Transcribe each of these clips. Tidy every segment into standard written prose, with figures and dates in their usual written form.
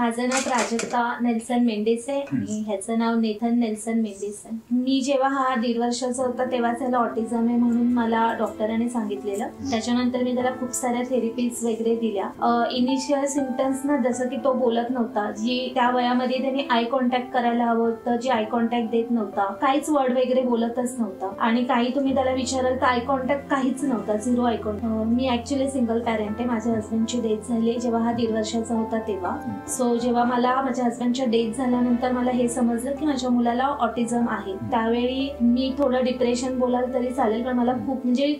माझं नाव प्राजक्ता नेल्सन मेंडिस आहे आणि ह्याचं नाव नेथन नेल्सन मेंडिस आहे. मी जेव्हा हा 1.5 वर्षाचा होता तेव्हा त्याला ऑटिझम आहे म्हणून मला डॉक्टरांनी सांगितलेलं. त्याच्यानंतर मी त्याला खूप साऱ्या थेरपीज वगैरे दिल्या. इनिशियल सिम्पटम्स ना जसं की तो बोलत नव्हता, जी त्या वयामध्ये त्याने आय कॉन्टॅक्ट करायला हवं होतं, जी आय कॉन्टॅक्ट देत नव्हता, काहीच वर्ड वगैरे बोलतच नव्हता आणि काही तुम्ही त्याला विचाराल तर आय कॉन्टॅक्ट काहीच नव्हता, 0 आय कॉन्टॅक्ट. मी ऍक्च्युअली सिंगल पॅरेंट आहे. माझ्या हस्बंडची डेथ झाली जेव्हा हा 1.5 वर्षाचा होता तेव्हा. सो जेव्हा मला माझ्या हस्बंडच्या डेथ झाल्यानंतर मला हे समजलं की माझ्या मुलाला ऑटिझम आहे. त्यावेळी मी थोडं डिप्रेशन बोलाल तरी चालेल, पण मला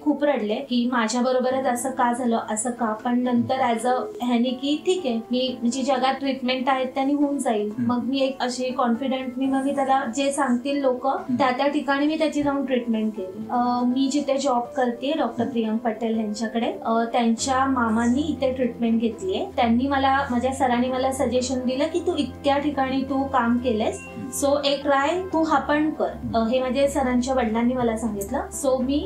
खूप रडले की माझ्या बरोबरच असं का झालं, असं का. पण नंतर ऍज अ ह्यानी की ठीक आहे, मी जी जगात ट्रीटमेंट आहेत त्यांनी होऊन जाईल. मग मी एक अशी कॉन्फिडंटली मग मी त्याला जे सांगतील लोक त्या ठिकाणी मी त्याची जाऊन ट्रीटमेंट केली. मी जिथे जॉब करते डॉक्टर प्रियंक पटेल यांच्याकडे, त्यांच्या मामांनी इथे ट्रीटमेंट घेतलीये. त्यांनी मला, माझ्या सरांनी मला सजेशन दिलं की तू इतक्या ठिकाणी तू काम केलंस, सो एक ट्राय तू हा पण कर. हे माझ्या सरांच्या वडिलांनी मला सांगितलं. सो मी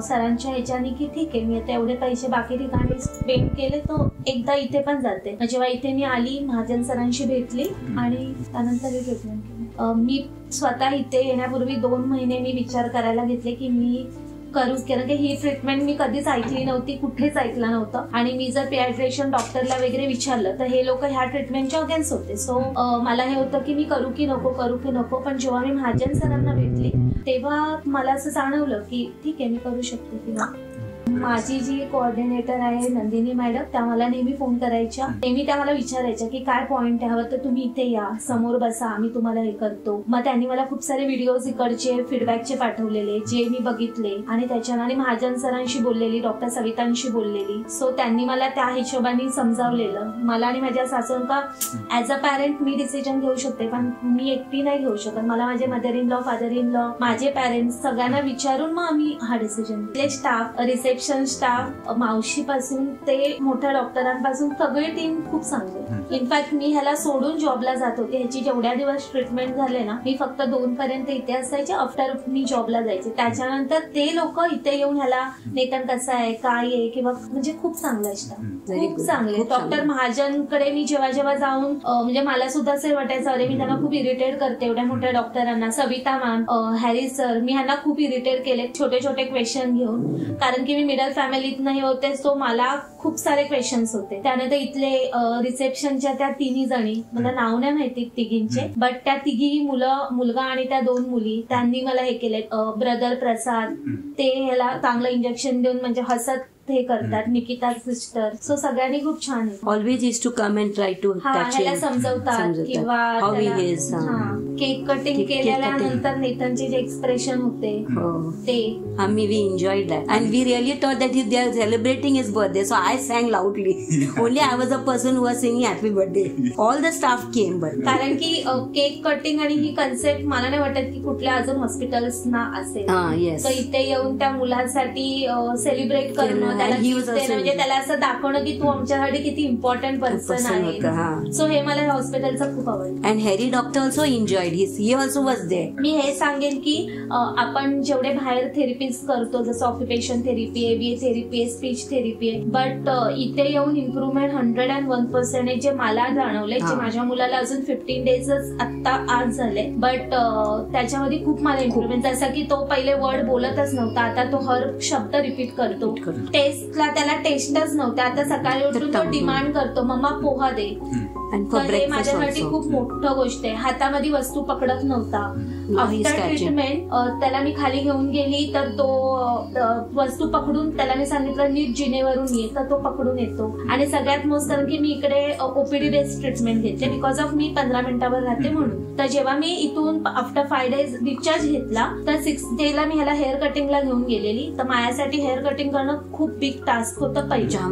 सरांच्या ह्याच्यानी की ठीक आहे, मी आता एवढे पैसे बाकी ठिकाणी स्पेंड केले तर एकदा इथे पण जाते. जेव्हा इथे मी आली, महाजन सरांशी भेटली आणि त्यानंतर ही ट्रीटमेंट केली. मी स्वतः इथे येण्यापूर्वी 2 महिने मी विचार करायला घेतले की मी करू, कारण की ही ट्रीटमेंट मी कधीच ऐकली नव्हती, कुठेच ऐकलं नव्हतं. आणि मी जर पिडियाट्रिशियन डॉक्टरला वगैरे विचारलं तर हे लोक ह्या ट्रीटमेंटच्या अगेन्स्ट होते. सो मला हे होतं की मी करू की नको. पण जेव्हा मी महाजन सरांना भेटली तेव्हा मला असं जाणवलं की ठीक आहे, मी करू शकते. किंवा माझी जी कोऑर्डिनेटर आहे नंदिनी मॅडम, त्या मला नेहमी फोन करायच्या, नेहमी त्या मला विचारायच्या की काय पॉइंट आहे, हवं तर तुम्ही इथे या, समोर बसा, आम्ही तुम्हाला हे करतो. मग त्यांनी मला खूप सारे व्हिडिओज इकडचे फीडबॅकचे पाठवलेले जे मी बघितले आणि त्याच्याने महाजन सरांशी बोललेली, डॉक्टर सवितांशी बोललेली. सो त्यांनी मला त्या हिशोबाने समजावलेलं. मला आणि माझ्या सासूंका ऍज अ पॅरेंट मी डिसिजन घेऊ शकते, पण मी एकटी नाही घेऊ शकत. मला माझे mother in law, father in law, माझे पॅरेंट्स सगळ्यांना विचारून मग आम्ही हा डिसिजन. स्टाफ, रिसेप्शन स्टाफ, मावशीपासून ते मोठ्या डॉक्टरांपासून सगळी टीम खूप चांगली. इनफॅक्ट मी ह्याला सोडून जॉबला जात होते. ह्याची जेवढ्या दिवस ट्रीटमेंट झाले ना, मी फक्त 2 पर्यंत इथे असायचे, आफ्टर मी जॉबला जायचे. त्याच्यानंतर ते लोक इथे येऊन ह्याला नेतन कसं आहे, काय आहे, किंवा म्हणजे खूप चांगलं स्टाफ, खूप चांगले. डॉक्टर महाजनकडे मी जेव्हा जाऊन म्हणजे मला सुद्धा असं वाटायचं अरे मी त्यांना खूप इरिटेट करते एवढ्या मोठ्या डॉक्टरांना. सविता मॅम, हॅरिस सर, मी ह्यांना खूप इरिटेट केले छोटे छोटे क्वेश्चन घेऊन, कारण की मी मिडल फॅमिलीत नाही होते. सो मला खूप सारे क्वेश्चन्स होते. त्यानंतर इथले रिसेप्शनच्या त्या 3 जणी, मला नाव नाही माहिती तिघींचे, बट त्या तिघी मुलगा आणि त्या 2 मुली, त्यांनी मला हे केले. ब्रदर प्रसाद, ते ह्याला चांगलं इंजेक्शन देऊन म्हणजे हसत हे करतात. निकिता सिस्टर. सो सगळ्यांनी खूप छान आहे. Always is to come and try to ह्याला समजवतात किंवा केक कटिंग केल्यानंतर नेतनचे जे एक्सप्रेशन होते ते आम्ही we enjoy that and we really thought that they are celebrating his birthday. So I sang loudly. Only I was a person who was singing happy birthday. All the staff came. But कारण की cake cutting आणि ही concept मला नाही वाटत की कुठल्या अजून हॉस्पिटल्सना असेल. तर इथे येऊन त्या मुलासाठी सेलिब्रेट करणं, म्हणजे त्याला असं दाखवणं की तू आमच्यासाठी किती इम्पॉर्टंट पर्सन आहे. सो हे मला हॉस्पिटलचं खूप आवडलं. And Harry doctor also enjoyed. He also was there. मी हे सांगेन की आपण जेवढे बाहेर थेरपीज करतो, जसं ऑक्युपेशन थेरपी आहे, ABA थेरपी आहे, स्पीच थेरपी आहे, बट इथे येऊन इम्प्रुव्हमेंट 101% जे मला जाणवले, जे माझ्या मुलाला अजून 15 डेजच आता आज झाले, बट त्याच्यामध्ये खूप मला इम्प्रुव्हमेंट. जसं की तो पहिले वर्ड बोलतच नव्हता, आता तो हर शब्द रिपीट करतो. टेस्टला त्याला टेस्टच नव्हते, आता सकाळी उठून तो डिमांड करतो मम्मा पोहा दे. तर हे माझ्यासाठी खूप मोठं गोष्ट आहे. हातामध्ये वस्तू पकडत नव्हता. आफ्टर ट्रीटमेंट त्याला मी खाली घेऊन गेली तर तो वस्तू पकडून, त्याला मी सांगितलं नीट जिनेवरून ये, तर तो पकडून येतो. आणि सगळ्यात मोस्ट कारण की मी इकडे OPD बेस्ड ट्रीटमेंट घेते, बिकॉज ऑफ मी 15 मिनिटावर राहते म्हणून. तर जेव्हा मी इथून आफ्टर 5 डेज डिस्चार्ज घेतला तर 6th डेला मी ह्याला हेअर कटिंगला घेऊन गेलेली. तर माझ्यासाठी हेअर कटिंग करणं खूप बिग टास्क होतं पहिला,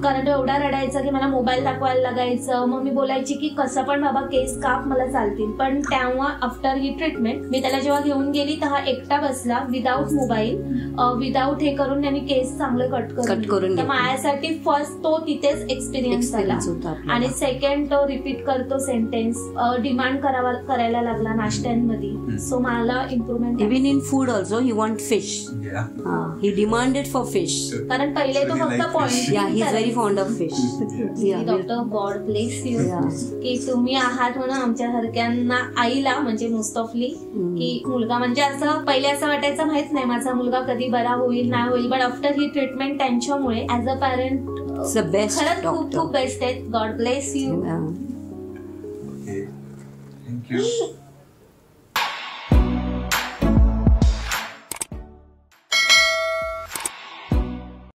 कारण तो एवढा रडायचा की मला मोबाईल दाखवायला लागायचं. मग मी बोलायची की कसं पण बाबा केस काप, मला चालतील. पण तेव्हा आफ्टर ही ट्रीटमेंट मी त्याला जेव्हा घेऊन गेली तर हा एकटा बसला विदाऊट मोबाईल, विदाऊट हे करून त्यांनी केस चांगले कट करून. तर माझ्यासाठी फर्स्ट तो तिथेच एक्सपिरियन्स झाला. आणि सेकंड तो रिपीट करतो सेंटेन्स, डिमांड करायला लागला नाश्त्यांमध्ये. सो मला improvement. Even in food also, he want fish. Yeah. He demanded for fish. कारण पहिले तो फक्त point. Yeah, he's very fond of fish. Yeah, doctor God bless you की तुम्ही आहात म्हणून आमच्या सारख्यांना आईला म्हणजे मुस्तफली की मुलगा म्हणजे असं पहिले असं वाटायचं माहित नाही माझा मुलगा कधी बरा होईल नाही होईल, बट आफ्टर ही ट्रीटमेंट त्यांच्यामुळे as a parent the best खरंच खूप doctor. खूप बेस्ट आहेत. God bless you. Yeah. Okay. Thank you.